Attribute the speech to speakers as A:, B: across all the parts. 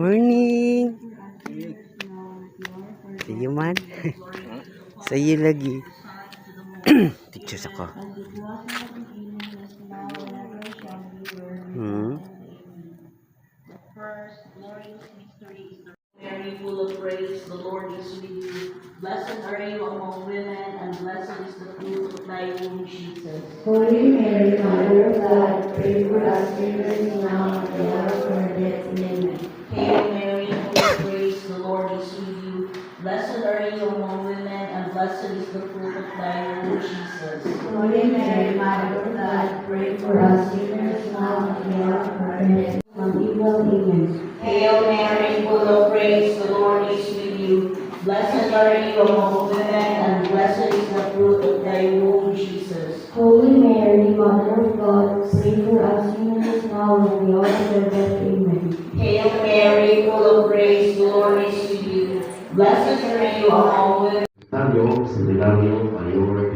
A: Morning. Sa'yo man. Sa'yo lagi. Pictures ako.
B: Mary, full of grace, the Lord is with you. Blessed are you among women, and blessed is the fruit of thy womb, Jesus.
C: Holy Mary, Mother of God, pray for us sinners now and at the hour of our death. Amen.
B: Hail Mary, full of grace, the Lord is with you. Blessed are you among women, and blessed is the fruit of thy womb, Jesus.
C: Holy Mary, Mother of God, pray for us sinners now and at the hour of our death. From evil. Amen.
B: Hail Mary, full of grace, the Lord is with you. Blessed are you among women, and blessed is the fruit of thy womb, Jesus.
C: Holy Mary, Mother of God, pray for us sinners now and at the hour of our death. Amen.
B: Hail Mary, full of grace, the Lord is with you. Blessed are you among women.
D: Tayo, Seminario Mayor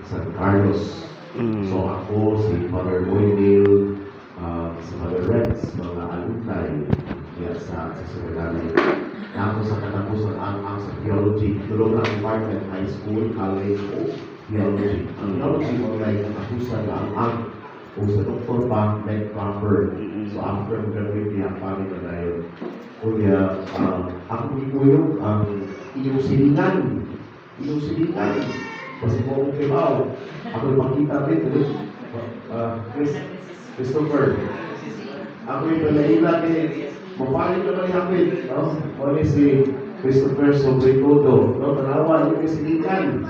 D: San Carlos. So ako, si Father Boydale, si Father Rex, mga alumni sa seminario. Na ako sa katapusan ang sa theology, tulong ng department, high school, college, o theology. Ang theology mo ay katapusan ang o sa doktor pa, med proper. So after graduate niya, pari na na yun. Kuya, ako ikuyo ang iyong silingan. Kasi mo kong kibaw. Ako ipakita rin. Christopher. Ako yung palaila din. Mapalit na may hapit. Wala si Christopher Sobretodo. Tanawa, yung silingan.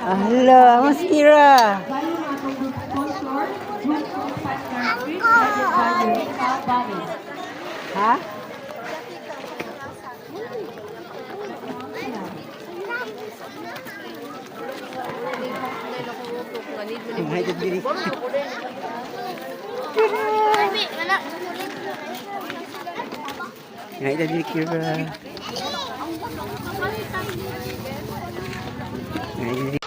A: Hello, Mas Kira. Ha? Ay, diri. Ay, diri Kira. Ay, diri.